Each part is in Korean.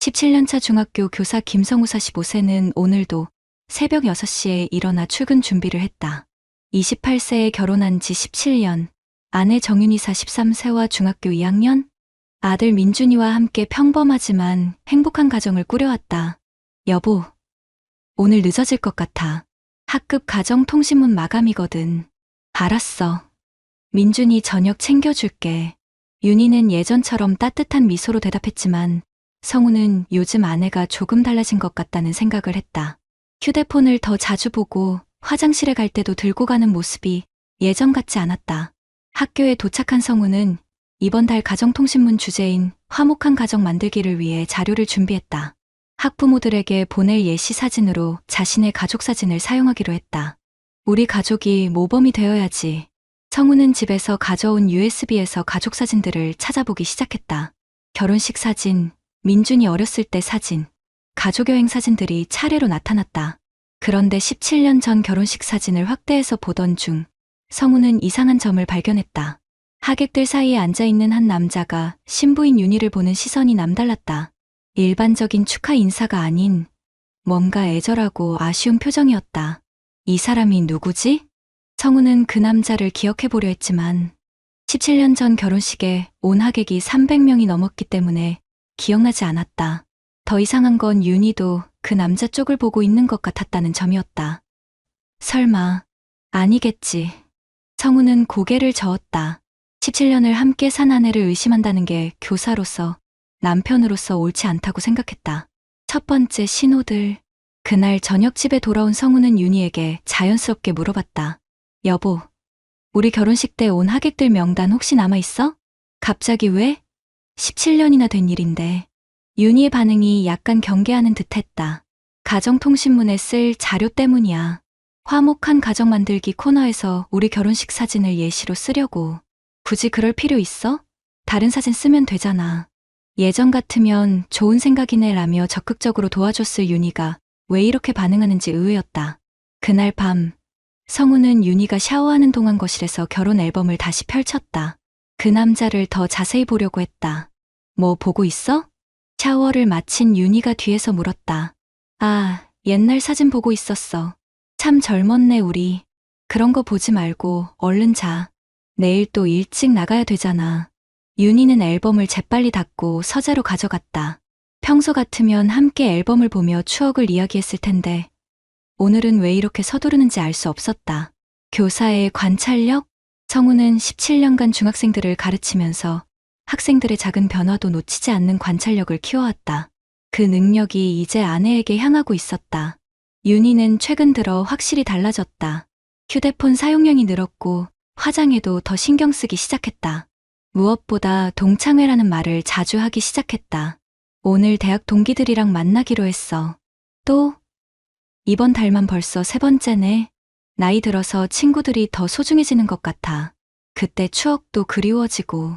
17년차 중학교 교사 김성우 45세는 오늘도 새벽 6시에 일어나 출근 준비를 했다. 28세에 결혼한 지 17년, 아내 정윤이 43세와 중학교 2학년, 아들 민준이와 함께 평범하지만 행복한 가정을 꾸려왔다. 여보, 오늘 늦어질 것 같아. 학급 가정통신문 마감이거든. 알았어. 민준이 저녁 챙겨줄게. 윤희는 예전처럼 따뜻한 미소로 대답했지만 성우는 요즘 아내가 조금 달라진 것 같다는 생각을 했다. 휴대폰을 더 자주 보고 화장실에 갈 때도 들고 가는 모습이 예전 같지 않았다. 학교에 도착한 성우는 이번 달 가정통신문 주제인 화목한 가정 만들기를 위해 자료를 준비했다. 학부모들에게 보낼 예시 사진으로 자신의 가족 사진을 사용하기로 했다. 우리 가족이 모범이 되어야지. 성우는 집에서 가져온 USB에서 가족 사진들을 찾아보기 시작했다. 결혼식 사진, 민준이 어렸을 때 사진, 가족여행 사진들이 차례로 나타났다. 그런데 17년 전 결혼식 사진을 확대해서 보던 중 성우는 이상한 점을 발견했다. 하객들 사이에 앉아있는 한 남자가 신부인 윤희를 보는 시선이 남달랐다. 일반적인 축하 인사가 아닌 뭔가 애절하고 아쉬운 표정이었다. 이 사람이 누구지? 성우는 그 남자를 기억해보려 했지만 17년 전 결혼식에 온 하객이 300명이 넘었기 때문에 기억나지 않았다. 더 이상한 건 윤희도 그 남자 쪽을 보고 있는 것 같았다는 점이었다. 설마, 아니겠지. 성우는 고개를 저었다. 17년을 함께 산 아내를 의심한다는 게 교사로서, 남편으로서 옳지 않다고 생각했다. 첫 번째 신호들. 그날 저녁 집에 돌아온 성우는 윤희에게 자연스럽게 물어봤다. 여보, 우리 결혼식 때 온 하객들 명단 혹시 남아있어? 갑자기 왜? 17년이나 된 일인데. 윤희의 반응이 약간 경계하는 듯했다. 가정통신문에 쓸 자료 때문이야. 화목한 가정 만들기 코너에서 우리 결혼식 사진을 예시로 쓰려고. 굳이 그럴 필요 있어? 다른 사진 쓰면 되잖아. 예전 같으면 좋은 생각이네 라며 적극적으로 도와줬을 윤희가 왜 이렇게 반응하는지 의외였다. 그날 밤, 성우는 윤희가 샤워하는 동안 거실에서 결혼 앨범을 다시 펼쳤다. 그 남자를 더 자세히 보려고 했다. 뭐 보고 있어? 샤워를 마친 윤희가 뒤에서 물었다. 아, 옛날 사진 보고 있었어. 참 젊었네 우리. 그런 거 보지 말고 얼른 자. 내일 또 일찍 나가야 되잖아. 윤희는 앨범을 재빨리 닫고 서재로 가져갔다. 평소 같으면 함께 앨범을 보며 추억을 이야기했을 텐데 오늘은 왜 이렇게 서두르는지 알 수 없었다. 교사의 관찰력? 성우는 17년간 중학생들을 가르치면서 학생들의 작은 변화도 놓치지 않는 관찰력을 키워왔다. 그 능력이 이제 아내에게 향하고 있었다. 윤희는 최근 들어 확실히 달라졌다. 휴대폰 사용량이 늘었고 화장에도 더 신경 쓰기 시작했다. 무엇보다 동창회라는 말을 자주 하기 시작했다. 오늘 대학 동기들이랑 만나기로 했어. 또? 이번 달만 벌써 3번째네. 나이 들어서 친구들이 더 소중해지는 것 같아. 그때 추억도 그리워지고.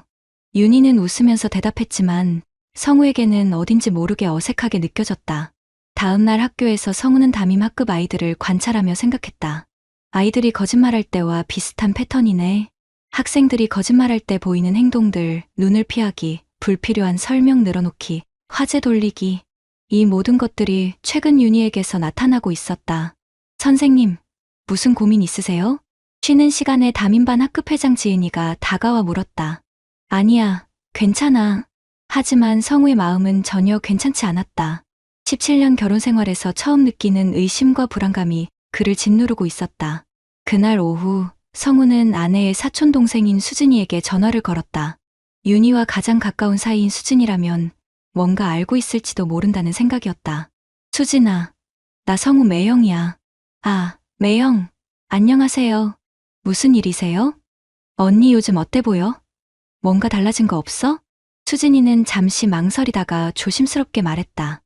윤희는 웃으면서 대답했지만 성우에게는 어딘지 모르게 어색하게 느껴졌다. 다음 날 학교에서 성우는 담임 학급 아이들을 관찰하며 생각했다. 아이들이 거짓말할 때와 비슷한 패턴이네. 학생들이 거짓말할 때 보이는 행동들, 눈을 피하기, 불필요한 설명 늘어놓기, 화제 돌리기. 이 모든 것들이 최근 윤희에게서 나타나고 있었다. 선생님, 무슨 고민 있으세요? 쉬는 시간에 담임반 학급회장 지은이가 다가와 물었다. 아니야, 괜찮아. 하지만 성우의 마음은 전혀 괜찮지 않았다. 17년 결혼 생활에서 처음 느끼는 의심과 불안감이 그를 짓누르고 있었다. 그날 오후 성우는 아내의 사촌 동생인 수진이에게 전화를 걸었다. 윤희와 가장 가까운 사이인 수진이라면 뭔가 알고 있을지도 모른다는 생각이었다. 수진아, 나 성우 매형이야. 아, 매형. 안녕하세요. 무슨 일이세요? 언니 요즘 어때 보여? 뭔가 달라진 거 없어? 수진이는 잠시 망설이다가 조심스럽게 말했다.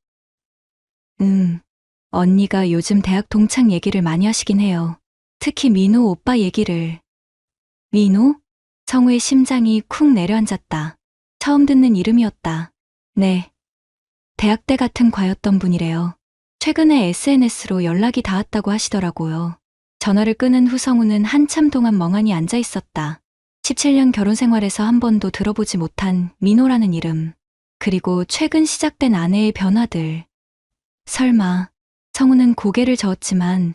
언니가 요즘 대학 동창 얘기를 많이 하시긴 해요. 특히 민호 오빠 얘기를. 민호? 성우의 심장이 쿵 내려앉았다. 처음 듣는 이름이었다. 네. 대학 때 같은 과였던 분이래요. 최근에 SNS로 연락이 닿았다고 하시더라고요. 전화를 끊은 후 성우는 한참 동안 멍하니 앉아 있었다. 17년 결혼 생활에서 한 번도 들어보지 못한 민호라는 이름. 그리고 최근 시작된 아내의 변화들. 설마, 성우는 고개를 저었지만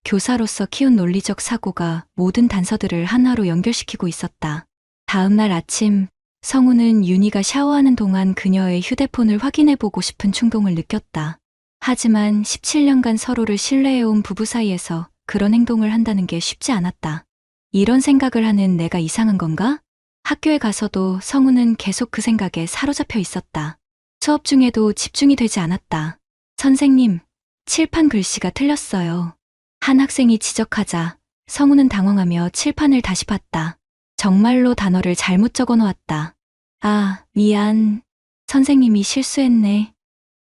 교사로서 키운 논리적 사고가 모든 단서들을 하나로 연결시키고 있었다. 다음 날 아침, 성우는 윤희가 샤워하는 동안 그녀의 휴대폰을 확인해보고 싶은 충동을 느꼈다. 하지만 17년간 서로를 신뢰해온 부부 사이에서 그런 행동을 한다는 게 쉽지 않았다. 이런 생각을 하는 내가 이상한 건가? 학교에 가서도 성우는 계속 그 생각에 사로잡혀 있었다. 수업 중에도 집중이 되지 않았다. 선생님, 칠판 글씨가 틀렸어요. 한 학생이 지적하자 성우는 당황하며 칠판을 다시 봤다. 정말로 단어를 잘못 적어 놓았다. 아, 미안. 선생님이 실수했네.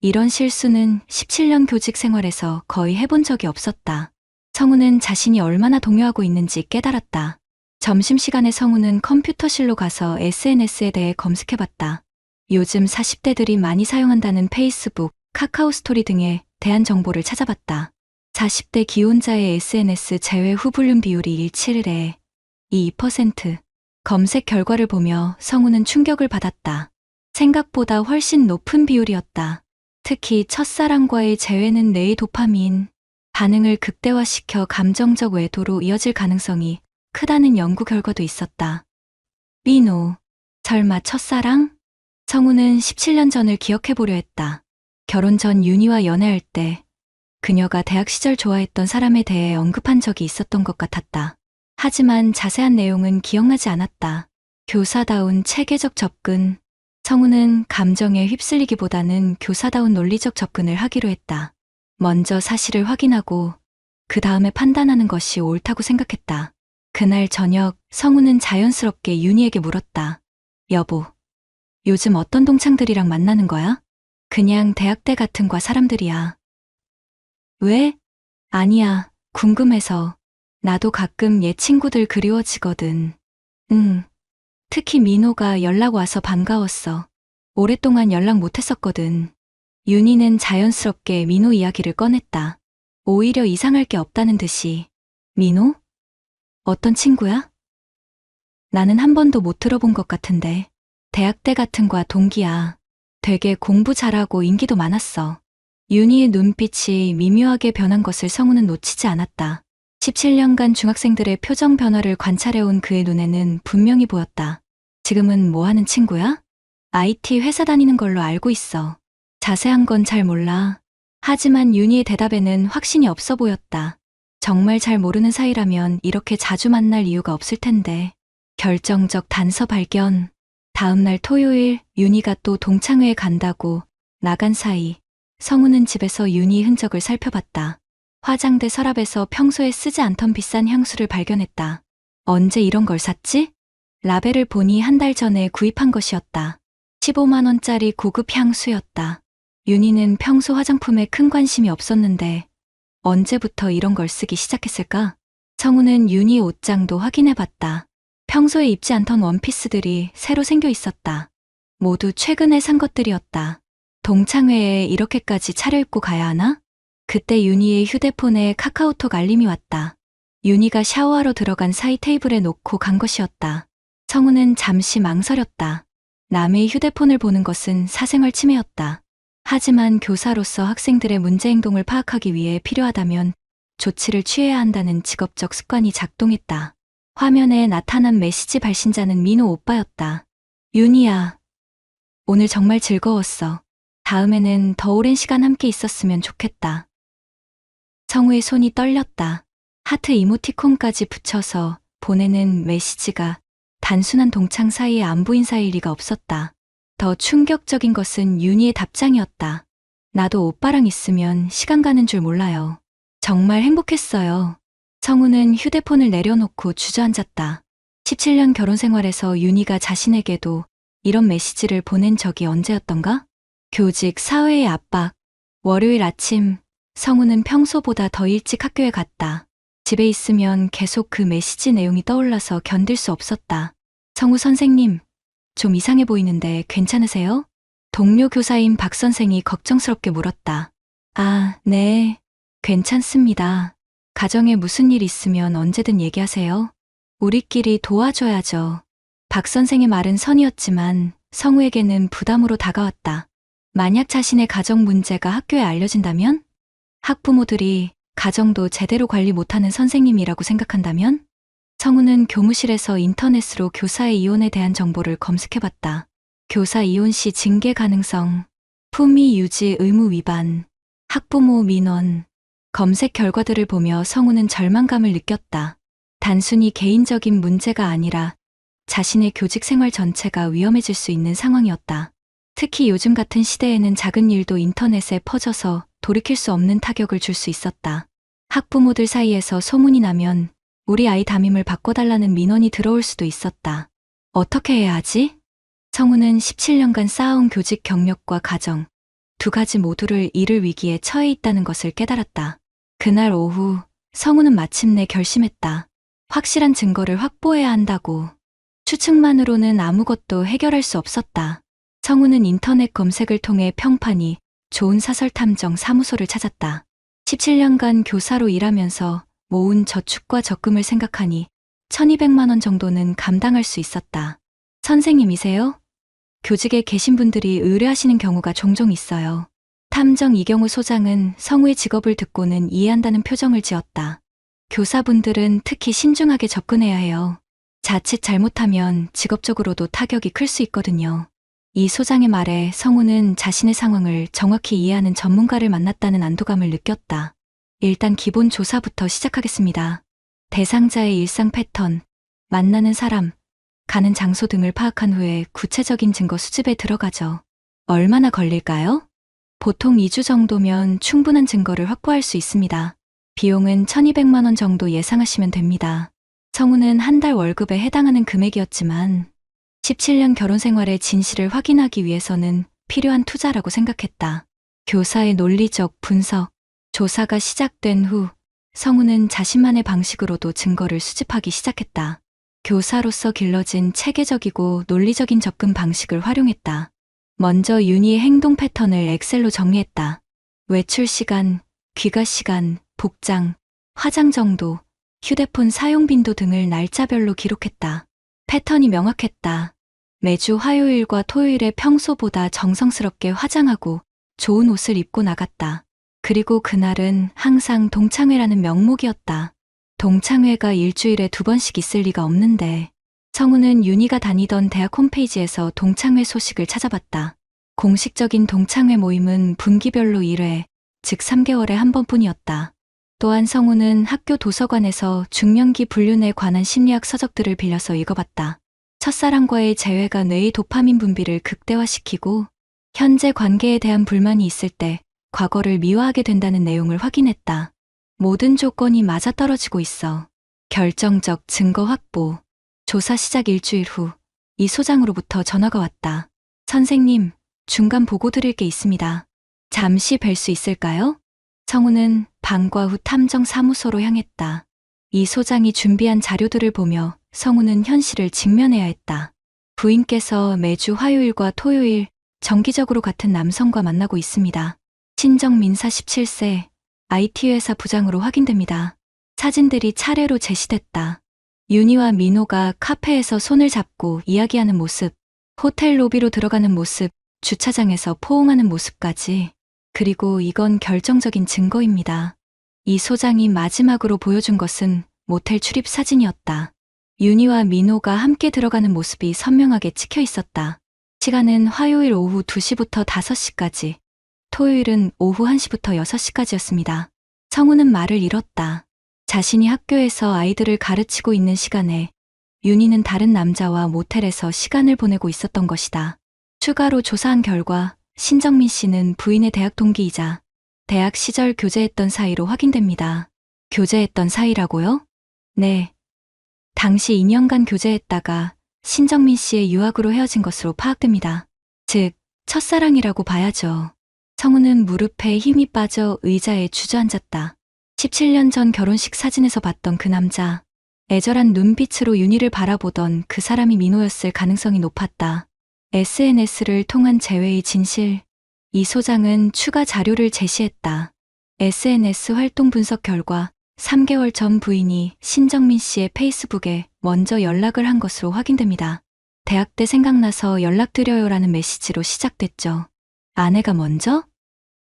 이런 실수는 17년 교직 생활에서 거의 해본 적이 없었다. 성우는 자신이 얼마나 동요하고 있는지 깨달았다. 점심시간에 성우는 컴퓨터실로 가서 SNS에 대해 검색해봤다. 요즘 40대들이 많이 사용한다는 페이스북, 카카오 스토리 등에 대한 정보를 찾아봤다. 40대 기혼자의 SNS 제외 후불륜 비율이 17에 2%. 검색 결과를 보며 성우는 충격을 받았다. 생각보다 훨씬 높은 비율이었다. 특히 첫사랑과의 재회는 뇌의 도파민 반응을 극대화시켜 감정적 외도로 이어질 가능성이 크다는 연구 결과도 있었다. 민호, 설마 첫사랑? 성우는 17년 전을 기억해보려 했다. 결혼 전 윤희와 연애할 때 그녀가 대학 시절 좋아했던 사람에 대해 언급한 적이 있었던 것 같았다. 하지만 자세한 내용은 기억나지 않았다. 교사다운 체계적 접근. 성우는 감정에 휩쓸리기보다는 교사다운 논리적 접근을 하기로 했다. 먼저 사실을 확인하고 그 다음에 판단하는 것이 옳다고 생각했다. 그날 저녁 성우는 자연스럽게 윤희에게 물었다. 여보, 요즘 어떤 동창들이랑 만나는 거야? 그냥 대학 때 같은 과 사람들이야. 왜? 아니야, 궁금해서. 나도 가끔 옛 친구들 그리워지거든. 특히 민호가 연락 와서 반가웠어. 오랫동안 연락 못했었거든. 윤희는 자연스럽게 민호 이야기를 꺼냈다. 오히려 이상할 게 없다는 듯이. 민호? 어떤 친구야? 나는 한 번도 못 들어본 것 같은데. 대학 때 같은 과 동기야. 되게 공부 잘하고 인기도 많았어. 윤희의 눈빛이 미묘하게 변한 것을 성우는 놓치지 않았다. 17년간 중학생들의 표정 변화를 관찰해온 그의 눈에는 분명히 보였다. 지금은 뭐 하는 친구야? IT 회사 다니는 걸로 알고 있어. 자세한 건 잘 몰라. 하지만 윤희의 대답에는 확신이 없어 보였다. 정말 잘 모르는 사이라면 이렇게 자주 만날 이유가 없을 텐데. 결정적 단서 발견. 다음 날 토요일 윤희가 또 동창회에 간다고 나간 사이 성우는 집에서 윤희 흔적을 살펴봤다. 화장대 서랍에서 평소에 쓰지 않던 비싼 향수를 발견했다. 언제 이런 걸 샀지? 라벨을 보니 한 달 전에 구입한 것이었다. 15만 원짜리 고급 향수였다. 윤희는 평소 화장품에 큰 관심이 없었는데 언제부터 이런 걸 쓰기 시작했을까? 성우는 윤희 옷장도 확인해봤다. 평소에 입지 않던 원피스들이 새로 생겨 있었다. 모두 최근에 산 것들이었다. 동창회에 이렇게까지 차려입고 가야 하나? 그때 윤희의 휴대폰에 카카오톡 알림이 왔다. 윤희가 샤워하러 들어간 사이 테이블에 놓고 간 것이었다. 성우는 잠시 망설였다. 남의 휴대폰을 보는 것은 사생활 침해였다. 하지만 교사로서 학생들의 문제 행동을 파악하기 위해 필요하다면 조치를 취해야 한다는 직업적 습관이 작동했다. 화면에 나타난 메시지 발신자는 민호 오빠였다. 윤희야, 오늘 정말 즐거웠어. 다음에는 더 오랜 시간 함께 있었으면 좋겠다. 성우의 손이 떨렸다. 하트 이모티콘까지 붙여서 보내는 메시지가 단순한 동창 사이의 안부 인사일 리가 없었다. 더 충격적인 것은 윤희의 답장이었다. 나도 오빠랑 있으면 시간 가는 줄 몰라요. 정말 행복했어요. 성우는 휴대폰을 내려놓고 주저앉았다. 17년 결혼 생활에서 윤희가 자신에게도 이런 메시지를 보낸 적이 언제였던가? 교직, 사회의 압박. 월요일 아침, 성우는 평소보다 더 일찍 학교에 갔다. 집에 있으면 계속 그 메시지 내용이 떠올라서 견딜 수 없었다. 성우 선생님, 좀 이상해 보이는데 괜찮으세요? 동료 교사인 박 선생이 걱정스럽게 물었다. 아, 네, 괜찮습니다. 가정에 무슨 일 있으면 언제든 얘기하세요. 우리끼리 도와줘야죠. 박 선생의 말은 선이었지만 성우에게는 부담으로 다가왔다. 만약 자신의 가정 문제가 학교에 알려진다면? 학부모들이 가정도 제대로 관리 못하는 선생님이라고 생각한다면? 성우는 교무실에서 인터넷으로 교사의 이혼에 대한 정보를 검색해봤다. 교사 이혼 시 징계 가능성, 품위 유지 의무 위반, 학부모 민원. 검색 결과들을 보며 성우는 절망감을 느꼈다. 단순히 개인적인 문제가 아니라 자신의 교직 생활 전체가 위험해질 수 있는 상황이었다. 특히 요즘 같은 시대에는 작은 일도 인터넷에 퍼져서 돌이킬 수 없는 타격을 줄 수 있었다. 학부모들 사이에서 소문이 나면 우리 아이 담임을 바꿔달라는 민원이 들어올 수도 있었다. 어떻게 해야 하지? 성우는 17년간 쌓아온 교직 경력과 가정, 두 가지 모두를 잃을 위기에 처해 있다는 것을 깨달았다. 그날 오후, 성우는 마침내 결심했다. 확실한 증거를 확보해야 한다고. 추측만으로는 아무것도 해결할 수 없었다. 성우는 인터넷 검색을 통해 평판이 좋은 사설탐정 사무소를 찾았다. 17년간 교사로 일하면서 모은 저축과 적금을 생각하니 1200만 원 정도는 감당할 수 있었다. 선생님이세요? 교직에 계신 분들이 의뢰하시는 경우가 종종 있어요. 탐정 이경우 소장은 성우의 직업을 듣고는 이해한다는 표정을 지었다. 교사분들은 특히 신중하게 접근해야 해요. 자칫 잘못하면 직업적으로도 타격이 클 수 있거든요. 이 소장의 말에 성우는 자신의 상황을 정확히 이해하는 전문가를 만났다는 안도감을 느꼈다. 일단 기본 조사부터 시작하겠습니다. 대상자의 일상 패턴, 만나는 사람, 가는 장소 등을 파악한 후에 구체적인 증거 수집에 들어가죠. 얼마나 걸릴까요? 보통 2주 정도면 충분한 증거를 확보할 수 있습니다. 비용은 1200만 원 정도 예상하시면 됩니다. 성우는 한 달 월급에 해당하는 금액이었지만 17년 결혼 생활의 진실을 확인하기 위해서는 필요한 투자라고 생각했다. 교사의 논리적 분석, 조사가 시작된 후 성우는 자신만의 방식으로도 증거를 수집하기 시작했다. 교사로서 길러진 체계적이고 논리적인 접근 방식을 활용했다. 먼저 윤희의 행동 패턴을 엑셀로 정리했다. 외출 시간, 귀가 시간, 복장, 화장 정도, 휴대폰 사용 빈도 등을 날짜별로 기록했다. 패턴이 명확했다. 매주 화요일과 토요일에 평소보다 정성스럽게 화장하고 좋은 옷을 입고 나갔다. 그리고 그날은 항상 동창회라는 명목이었다. 동창회가 일주일에 2번씩 있을 리가 없는데 성우는 윤희가 다니던 대학 홈페이지에서 동창회 소식을 찾아봤다. 공식적인 동창회 모임은 분기별로 1회, 즉 3개월에 한 번뿐이었다. 또한 성우는 학교 도서관에서 중년기 불륜에 관한 심리학 서적들을 빌려서 읽어봤다. 첫사랑과의 재회가 뇌의 도파민 분비를 극대화시키고 현재 관계에 대한 불만이 있을 때 과거를 미화하게 된다는 내용을 확인했다. 모든 조건이 맞아떨어지고 있어. 결정적 증거 확보. 조사 시작 일주일 후 이 소장으로부터 전화가 왔다. 선생님, 중간 보고 드릴 게 있습니다. 잠시 뵐 수 있을까요? 성우는 방과 후 탐정 사무소로 향했다. 이 소장이 준비한 자료들을 보며 성우는 현실을 직면해야 했다. 부인께서 매주 화요일과 토요일 정기적으로 같은 남성과 만나고 있습니다. 신정민 47세, IT회사 부장으로 확인됩니다. 사진들이 차례로 제시됐다. 윤희와 민호가 카페에서 손을 잡고 이야기하는 모습, 호텔 로비로 들어가는 모습, 주차장에서 포옹하는 모습까지. 그리고 이건 결정적인 증거입니다. 이 소장이 마지막으로 보여준 것은 모텔 출입 사진이었다. 윤희와 민호가 함께 들어가는 모습이 선명하게 찍혀 있었다. 시간은 화요일 오후 2시부터 5시까지, 토요일은 오후 1시부터 6시까지였습니다. 성우는 말을 잃었다. 자신이 학교에서 아이들을 가르치고 있는 시간에 윤희는 다른 남자와 모텔에서 시간을 보내고 있었던 것이다. 추가로 조사한 결과 신정민 씨는 부인의 대학 동기이자 대학 시절 교제했던 사이로 확인됩니다. 교제했던 사이라고요? 네. 당시 2년간 교제했다가 신정민 씨의 유학으로 헤어진 것으로 파악됩니다. 즉, 첫사랑이라고 봐야죠. 성우는 무릎에 힘이 빠져 의자에 주저앉았다. 17년 전 결혼식 사진에서 봤던 그 남자, 애절한 눈빛으로 윤희를 바라보던 그 사람이 민호였을 가능성이 높았다. SNS를 통한 재회의 진실. 이 소장은 추가 자료를 제시했다. SNS 활동 분석 결과 3개월 전 부인이 신정민 씨의 페이스북에 먼저 연락을 한 것으로 확인됩니다. 대학 때 생각나서 연락드려요라는 메시지로 시작됐죠. 아내가 먼저?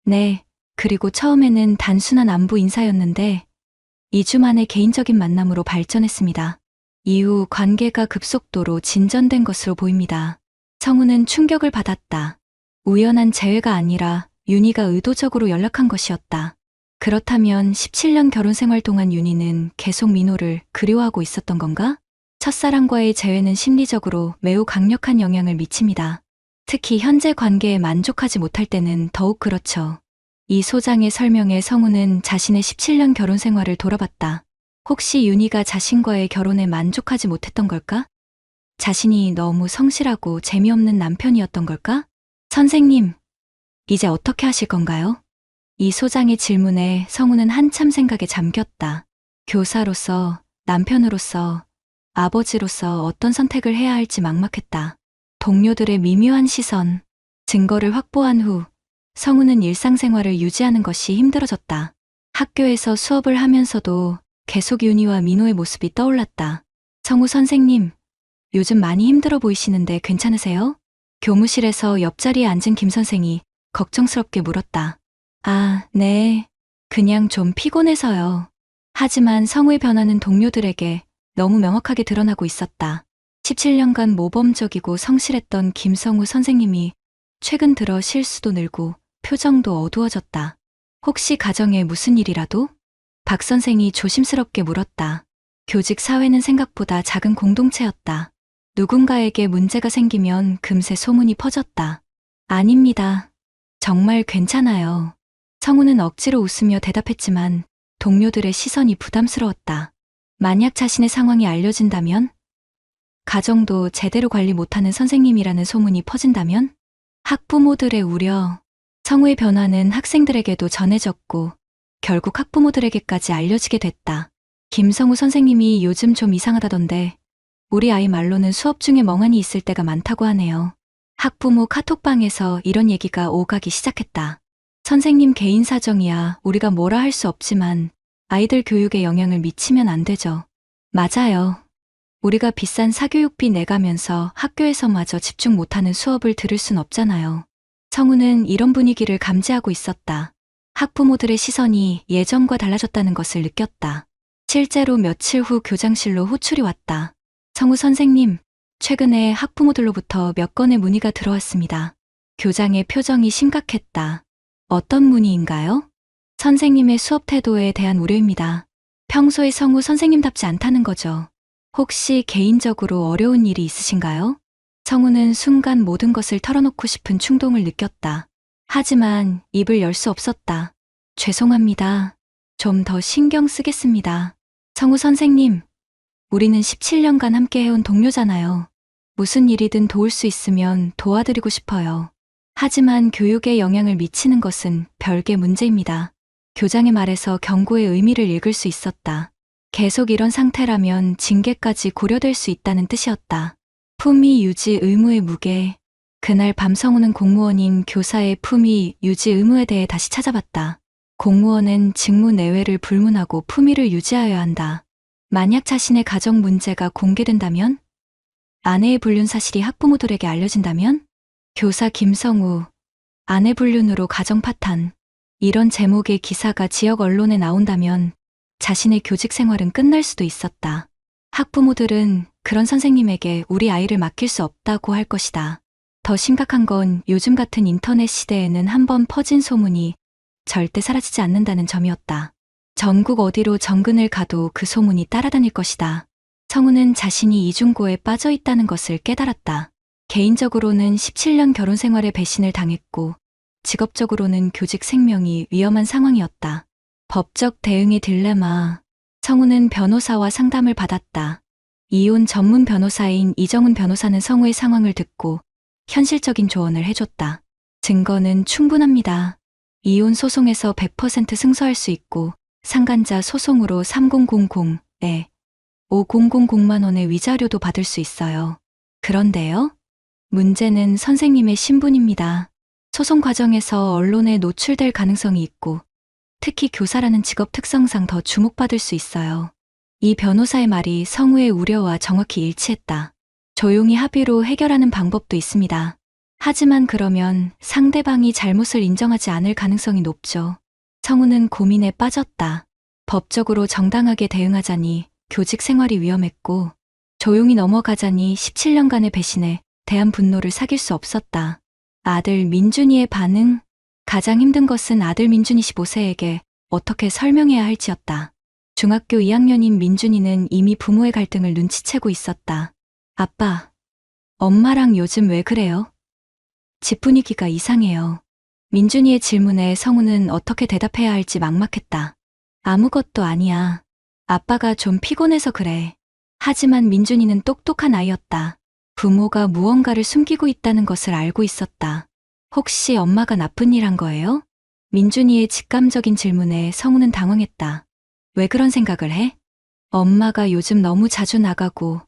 네. 그리고 처음에는 단순한 안부 인사였는데 2주 만에 개인적인 만남으로 발전했습니다. 이후 관계가 급속도로 진전된 것으로 보입니다. 성우는 충격을 받았다. 우연한 재회가 아니라 윤희가 의도적으로 연락한 것이었다. 그렇다면 17년 결혼 생활 동안 윤희는 계속 민호를 그리워하고 있었던 건가? 첫사랑과의 재회는 심리적으로 매우 강력한 영향을 미칩니다. 특히 현재 관계에 만족하지 못할 때는 더욱 그렇죠. 이 소장의 설명에 성우는 자신의 17년 결혼 생활을 돌아봤다. 혹시 윤희가 자신과의 결혼에 만족하지 못했던 걸까? 자신이 너무 성실하고 재미없는 남편이었던 걸까? 선생님, 이제 어떻게 하실 건가요? 이 소장의 질문에 성우는 한참 생각에 잠겼다. 교사로서, 남편으로서, 아버지로서 어떤 선택을 해야 할지 막막했다. 동료들의 미묘한 시선, 증거를 확보한 후 성우는 일상생활을 유지하는 것이 힘들어졌다. 학교에서 수업을 하면서도 계속 윤희와 민호의 모습이 떠올랐다. 성우 선생님, 요즘 많이 힘들어 보이시는데 괜찮으세요? 교무실에서 옆자리에 앉은 김 선생이 걱정스럽게 물었다. 아, 네. 그냥 좀 피곤해서요. 하지만 성우의 변화는 동료들에게 너무 명확하게 드러나고 있었다. 17년간 모범적이고 성실했던 김성우 선생님이 최근 들어 실수도 늘고 표정도 어두워졌다. 혹시 가정에 무슨 일이라도? 박 선생이 조심스럽게 물었다. 교직 사회는 생각보다 작은 공동체였다. 누군가에게 문제가 생기면 금세 소문이 퍼졌다. 아닙니다. 정말 괜찮아요. 성우는 억지로 웃으며 대답했지만 동료들의 시선이 부담스러웠다. 만약 자신의 상황이 알려진다면? 가정도 제대로 관리 못하는 선생님이라는 소문이 퍼진다면? 학부모들의 우려. 성우의 변화는 학생들에게도 전해졌고 결국 학부모들에게까지 알려지게 됐다. 김성우 선생님이 요즘 좀 이상하다던데 우리 아이 말로는 수업 중에 멍하니 있을 때가 많다고 하네요. 학부모 카톡방에서 이런 얘기가 오가기 시작했다. 선생님 개인 사정이야 우리가 뭐라 할 수 없지만 아이들 교육에 영향을 미치면 안 되죠. 맞아요. 우리가 비싼 사교육비 내가면서 학교에서마저 집중 못하는 수업을 들을 순 없잖아요. 성우는 이런 분위기를 감지하고 있었다. 학부모들의 시선이 예전과 달라졌다는 것을 느꼈다. 실제로 며칠 후 교장실로 호출이 왔다. 성우 선생님, 최근에 학부모들로부터 몇 건의 문의가 들어왔습니다. 교장의 표정이 심각했다. 어떤 문의인가요? 선생님의 수업 태도에 대한 우려입니다. 평소에 성우 선생님답지 않다는 거죠. 혹시 개인적으로 어려운 일이 있으신가요? 성우는 순간 모든 것을 털어놓고 싶은 충동을 느꼈다. 하지만 입을 열 수 없었다. 죄송합니다. 좀 더 신경 쓰겠습니다. 성우 선생님, 우리는 17년간 함께 해온 동료잖아요. 무슨 일이든 도울 수 있으면 도와드리고 싶어요. 하지만 교육에 영향을 미치는 것은 별개 문제입니다. 교장의 말에서 경고의 의미를 읽을 수 있었다. 계속 이런 상태라면 징계까지 고려될 수 있다는 뜻이었다. 품위 유지 의무의 무게. 그날 밤 성우는 공무원인 교사의 품위 유지 의무에 대해 다시 찾아봤다. 공무원은 직무 내외를 불문하고 품위를 유지하여야 한다. 만약 자신의 가정 문제가 공개된다면? 아내의 불륜 사실이 학부모들에게 알려진다면? 교사 김성우, 아내 불륜으로 가정 파탄. 이런 제목의 기사가 지역 언론에 나온다면 자신의 교직 생활은 끝날 수도 있었다. 학부모들은 그런 선생님에게 우리 아이를 맡길 수 없다고 할 것이다. 더 심각한 건 요즘 같은 인터넷 시대에는 한번 퍼진 소문이 절대 사라지지 않는다는 점이었다. 전국 어디로 정근을 가도 그 소문이 따라다닐 것이다. 성우는 자신이 이중고에 빠져 있다는 것을 깨달았다. 개인적으로는 17년 결혼 생활에 배신을 당했고 직업적으로는 교직 생명이 위험한 상황이었다. 법적 대응의 딜레마. 성우는 변호사와 상담을 받았다. 이혼 전문 변호사인 이정은 변호사는 성우의 상황을 듣고 현실적인 조언을 해줬다. 증거는 충분합니다. 이혼 소송에서 100% 승소할 수 있고 상간자 소송으로 3000에 5000만 원의 위자료도 받을 수 있어요. 그런데요? 문제는 선생님의 신분입니다. 소송 과정에서 언론에 노출될 가능성이 있고 특히 교사라는 직업 특성상 더 주목받을 수 있어요. 이 변호사의 말이 성우의 우려와 정확히 일치했다. 조용히 합의로 해결하는 방법도 있습니다. 하지만 그러면 상대방이 잘못을 인정하지 않을 가능성이 높죠. 성우는 고민에 빠졌다. 법적으로 정당하게 대응하자니 교직 생활이 위험했고, 조용히 넘어가자니 17년간의 배신에 대한 분노를 사귈 수 없었다. 아들 민준이의 반응? 가장 힘든 것은 아들 민준이 15세에게 어떻게 설명해야 할지였다. 중학교 2학년인 민준이는 이미 부모의 갈등을 눈치채고 있었다. 아빠, 엄마랑 요즘 왜 그래요? 집 분위기가 이상해요. 민준이의 질문에 성우는 어떻게 대답해야 할지 막막했다. 아무것도 아니야. 아빠가 좀 피곤해서 그래. 하지만 민준이는 똑똑한 아이였다. 부모가 무언가를 숨기고 있다는 것을 알고 있었다. 혹시 엄마가 나쁜 일 한 거예요? 민준이의 직감적인 질문에 성우는 당황했다. 왜 그런 생각을 해? 엄마가 요즘 너무 자주 나가고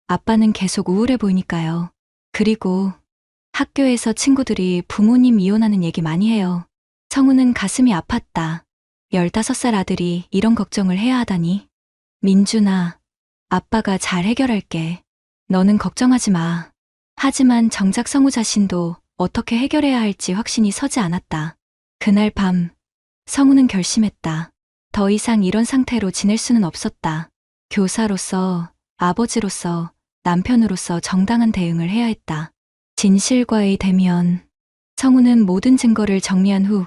아빠는 계속 우울해 보이니까요. 그리고 학교에서 친구들이 부모님 이혼하는 얘기 많이 해요. 성우는 가슴이 아팠다. 15살 아들이 이런 걱정을 해야 하다니. 민준아, 아빠가 잘 해결할게. 너는 걱정하지 마. 하지만 정작 성우 자신도 어떻게 해결해야 할지 확신이 서지 않았다. 그날 밤, 성우는 결심했다. 더 이상 이런 상태로 지낼 수는 없었다. 교사로서, 아버지로서, 남편으로서 정당한 대응을 해야 했다. 진실과의 대면. 성우는 모든 증거를 정리한 후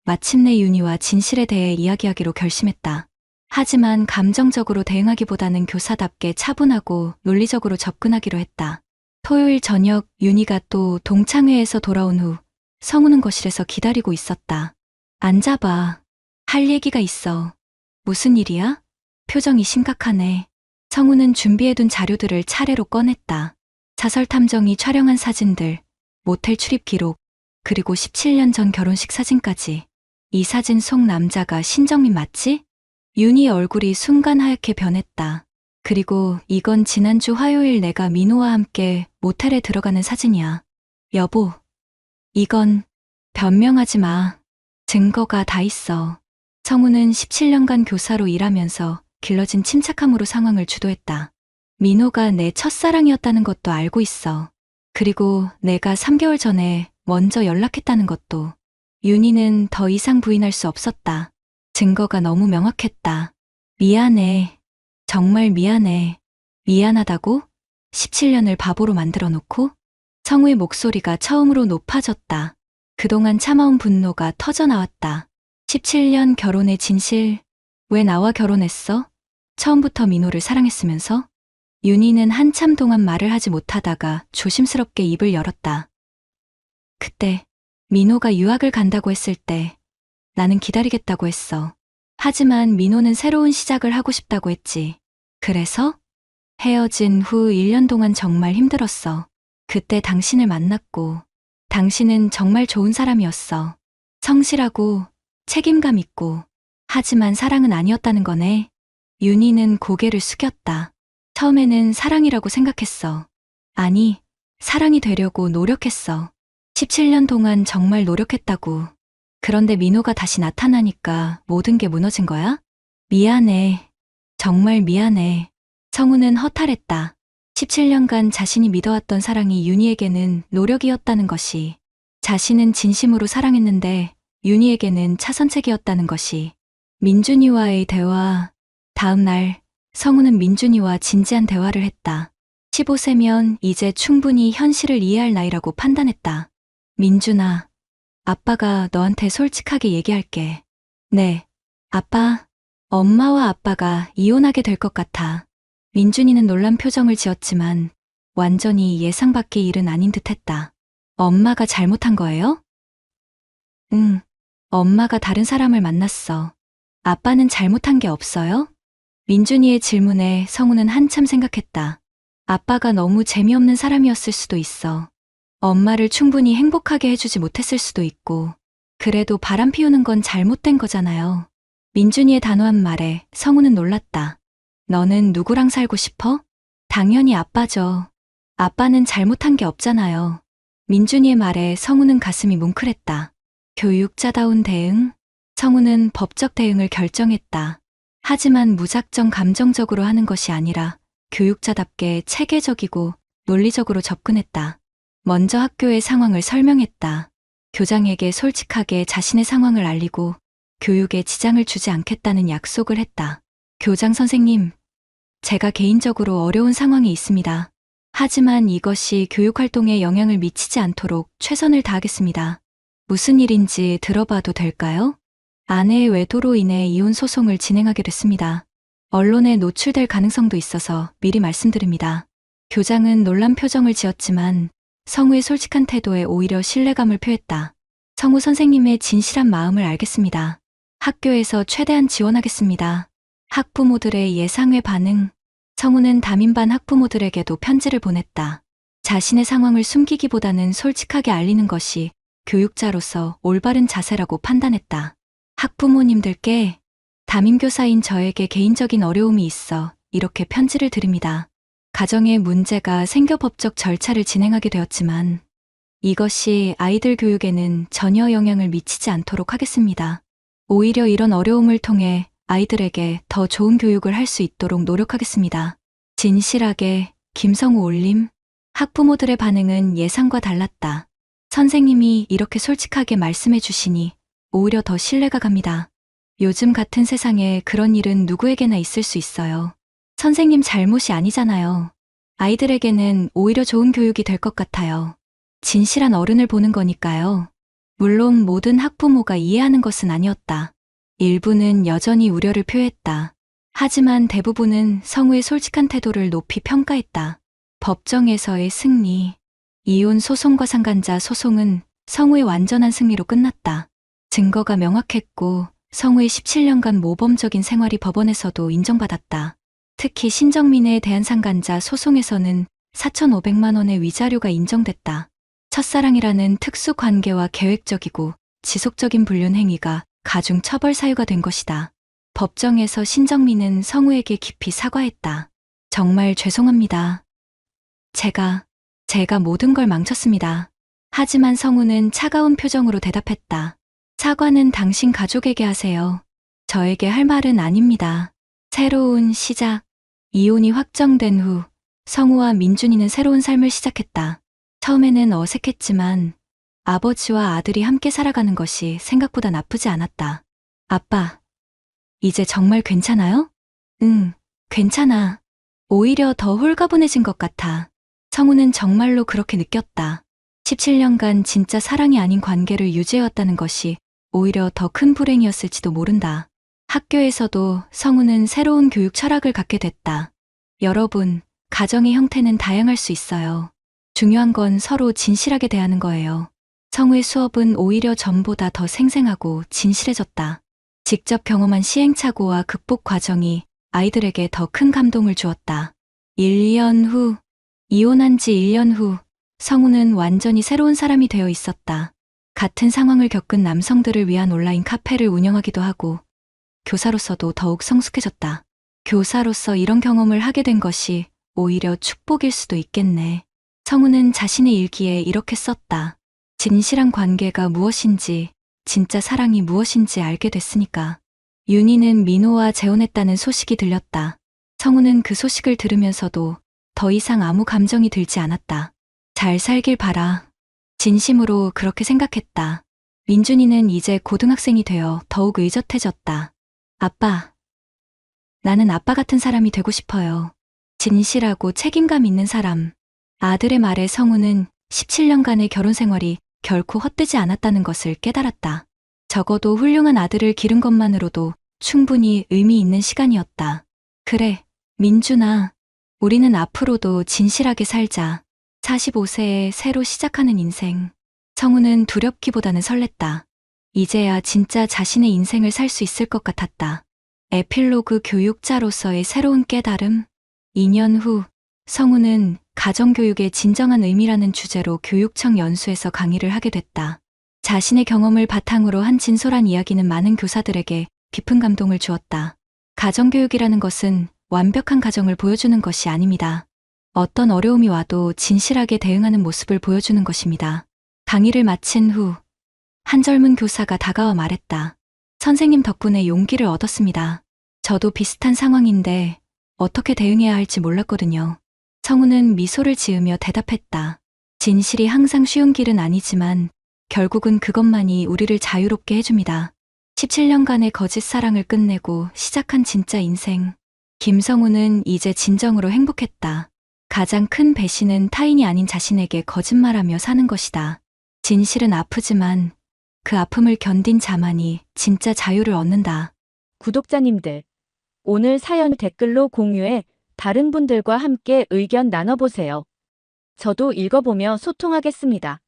마침내 윤희와 진실에 대해 이야기하기로 결심했다. 하지만 감정적으로 대응하기보다는 교사답게 차분하고 논리적으로 접근하기로 했다. 토요일 저녁 윤희가 또 동창회에서 돌아온 후 성우는 거실에서 기다리고 있었다. 앉아봐. 할 얘기가 있어. 무슨 일이야? 표정이 심각하네. 성우는 준비해둔 자료들을 차례로 꺼냈다. 사설 탐정이 촬영한 사진들, 모텔 출입 기록, 그리고 17년 전 결혼식 사진까지. 이 사진 속 남자가 신정민 맞지? 윤희의 얼굴이 순간 하얗게 변했다. 그리고 이건 지난주 화요일 내가 민호와 함께 모텔에 들어가는 사진이야. 여보, 이건 변명하지 마. 증거가 다 있어. 성우는 17년간 교사로 일하면서 길러진 침착함으로 상황을 주도했다. 민호가 내 첫사랑이었다는 것도 알고 있어. 그리고 내가 3개월 전에 먼저 연락했다는 것도. 윤희는 더 이상 부인할 수 없었다. 증거가 너무 명확했다. 미안해. 정말 미안해. 미안하다고? 17년을 바보로 만들어 놓고? 성우의 목소리가 처음으로 높아졌다. 그동안 참아온 분노가 터져나왔다. 17년 결혼의 진실. 왜 나와 결혼했어? 처음부터 민호를 사랑했으면서? 윤희는 한참 동안 말을 하지 못하다가 조심스럽게 입을 열었다. 그때 민호가 유학을 간다고 했을 때 나는 기다리겠다고 했어. 하지만 민호는 새로운 시작을 하고 싶다고 했지. 그래서? 헤어진 후 1년 동안 정말 힘들었어. 그때 당신을 만났고 당신은 정말 좋은 사람이었어. 성실하고 책임감 있고. 하지만 사랑은 아니었다는 거네. 윤희는 고개를 숙였다. 처음에는 사랑이라고 생각했어. 아니, 사랑이 되려고 노력했어. 17년 동안 정말 노력했다고. 그런데 민호가 다시 나타나니까 모든 게 무너진 거야? 미안해. 정말 미안해. 성우는 허탈했다. 17년간 자신이 믿어왔던 사랑이 윤희에게는 노력이었다는 것이, 자신은 진심으로 사랑했는데 윤희에게는 차선책이었다는 것이. 민준이와의 대화. 다음 날 성우는 민준이와 진지한 대화를 했다. 15세면 이제 충분히 현실을 이해할 나이라고 판단했다. 민준아, 아빠가 너한테 솔직하게 얘기할게. 네, 아빠, 엄마와 아빠가 이혼하게 될 것 같아. 민준이는 놀란 표정을 지었지만 완전히 예상 밖의 일은 아닌 듯했다. 엄마가 잘못한 거예요? 응, 엄마가 다른 사람을 만났어. 아빠는 잘못한 게 없어요? 민준이의 질문에 성우는 한참 생각했다. 아빠가 너무 재미없는 사람이었을 수도 있어. 엄마를 충분히 행복하게 해주지 못했을 수도 있고. 그래도 바람 피우는 건 잘못된 거잖아요. 민준이의 단호한 말에 성우는 놀랐다. 너는 누구랑 살고 싶어? 당연히 아빠죠. 아빠는 잘못한 게 없잖아요. 민준이의 말에 성우는 가슴이 뭉클했다. 교육자다운 대응? 성우는 법적 대응을 결정했다. 하지만 무작정 감정적으로 하는 것이 아니라 교육자답게 체계적이고 논리적으로 접근했다. 먼저 학교의 상황을 설명했다. 교장에게 솔직하게 자신의 상황을 알리고 교육에 지장을 주지 않겠다는 약속을 했다. 교장 선생님, 제가 개인적으로 어려운 상황이 있습니다. 하지만 이것이 교육활동에 영향을 미치지 않도록 최선을 다하겠습니다. 무슨 일인지 들어봐도 될까요? 아내의 외도로 인해 이혼 소송을 진행하게 됐습니다. 언론에 노출될 가능성도 있어서 미리 말씀드립니다. 교장은 놀란 표정을 지었지만 성우의 솔직한 태도에 오히려 신뢰감을 표했다. 성우 선생님의 진실한 마음을 알겠습니다. 학교에서 최대한 지원하겠습니다. 학부모들의 예상외 반응. 성우는 담임반 학부모들에게도 편지를 보냈다. 자신의 상황을 숨기기보다는 솔직하게 알리는 것이 교육자로서 올바른 자세라고 판단했다. 학부모님들께 담임교사인 저에게 개인적인 어려움이 있어 이렇게 편지를 드립니다. 가정에 문제가 생겨 법적 절차를 진행하게 되었지만 이것이 아이들 교육에는 전혀 영향을 미치지 않도록 하겠습니다. 오히려 이런 어려움을 통해 아이들에게 더 좋은 교육을 할 수 있도록 노력하겠습니다. 진실하게 김성우 올림. 학부모들의 반응은 예상과 달랐다. 선생님이 이렇게 솔직하게 말씀해 주시니 오히려 더 신뢰가 갑니다. 요즘 같은 세상에 그런 일은 누구에게나 있을 수 있어요. 선생님 잘못이 아니잖아요. 아이들에게는 오히려 좋은 교육이 될 것 같아요. 진실한 어른을 보는 거니까요. 물론 모든 학부모가 이해하는 것은 아니었다. 일부는 여전히 우려를 표했다. 하지만 대부분은 성우의 솔직한 태도를 높이 평가했다. 법정에서의 승리. 이혼 소송과 상간자 소송은 성우의 완전한 승리로 끝났다. 증거가 명확했고 성우의 17년간 모범적인 생활이 법원에서도 인정받았다. 특히 신정민에 대한 상간자 소송에서는 4,500만 원의 위자료가 인정됐다. 첫사랑이라는 특수 관계와 계획적이고 지속적인 불륜 행위가 가중 처벌 사유가 된 것이다. 법정에서 신정민은 성우에게 깊이 사과했다. 정말 죄송합니다. 제가 모든 걸 망쳤습니다. 하지만 성우는 차가운 표정으로 대답했다. 사과는 당신 가족에게 하세요. 저에게 할 말은 아닙니다. 새로운 시작. 이혼이 확정된 후 성우와 민준이는 새로운 삶을 시작했다. 처음에는 어색했지만 아버지와 아들이 함께 살아가는 것이 생각보다 나쁘지 않았다. 아빠, 이제 정말 괜찮아요? 응, 괜찮아. 오히려 더 홀가분해진 것 같아. 성우는 정말로 그렇게 느꼈다. 17년간 진짜 사랑이 아닌 관계를 유지해왔다는 것이 오히려 더 큰 불행이었을지도 모른다. 학교에서도 성우는 새로운 교육 철학을 갖게 됐다. 여러분, 가정의 형태는 다양할 수 있어요. 중요한 건 서로 진실하게 대하는 거예요. 성우의 수업은 오히려 전보다 더 생생하고 진실해졌다. 직접 경험한 시행착오와 극복 과정이 아이들에게 더 큰 감동을 주었다. 1년 후, 이혼한 지 1년 후, 성우는 완전히 새로운 사람이 되어 있었다. 같은 상황을 겪은 남성들을 위한 온라인 카페를 운영하기도 하고, 교사로서도 더욱 성숙해졌다. 교사로서 이런 경험을 하게 된 것이 오히려 축복일 수도 있겠네. 성우는 자신의 일기에 이렇게 썼다. 진실한 관계가 무엇인지, 진짜 사랑이 무엇인지 알게 됐으니까. 윤희는 민호와 재혼했다는 소식이 들렸다. 성우는 그 소식을 들으면서도 더 이상 아무 감정이 들지 않았다. 잘 살길 바라. 진심으로 그렇게 생각했다. 민준이는 이제 고등학생이 되어 더욱 의젓해졌다. 아빠, 나는 아빠 같은 사람이 되고 싶어요. 진실하고 책임감 있는 사람. 아들의 말에 성우는 17년간의 결혼 생활이 결코 헛되지 않았다는 것을 깨달았다. 적어도 훌륭한 아들을 기른 것만으로도 충분히 의미 있는 시간이었다. 그래, 민준아, 우리는 앞으로도 진실하게 살자. 45세에 새로 시작하는 인생. 성우는 두렵기보다는 설렜다. 이제야 진짜 자신의 인생을 살 수 있을 것 같았다. 에필로그 교육자로서의 새로운 깨달음. 2년 후, 성우는 가정교육의 진정한 의미라는 주제로 교육청 연수에서 강의를 하게 됐다. 자신의 경험을 바탕으로 한 진솔한 이야기는 많은 교사들에게 깊은 감동을 주었다. 가정교육이라는 것은 완벽한 가정을 보여주는 것이 아닙니다. 어떤 어려움이 와도 진실하게 대응하는 모습을 보여주는 것입니다. 강의를 마친 후, 한 젊은 교사가 다가와 말했다. 선생님 덕분에 용기를 얻었습니다. 저도 비슷한 상황인데 어떻게 대응해야 할지 몰랐거든요. 성우는 미소를 지으며 대답했다. 진실이 항상 쉬운 길은 아니지만 결국은 그것만이 우리를 자유롭게 해줍니다. 17년간의 거짓 사랑을 끝내고 시작한 진짜 인생. 김성우는 이제 진정으로 행복했다. 가장 큰 배신은 타인이 아닌 자신에게 거짓말하며 사는 것이다. 진실은 아프지만 그 아픔을 견딘 자만이 진짜 자유를 얻는다. 구독자님들, 오늘 사연 댓글로 공유해 다른 분들과 함께 의견 나눠보세요. 저도 읽어보며 소통하겠습니다.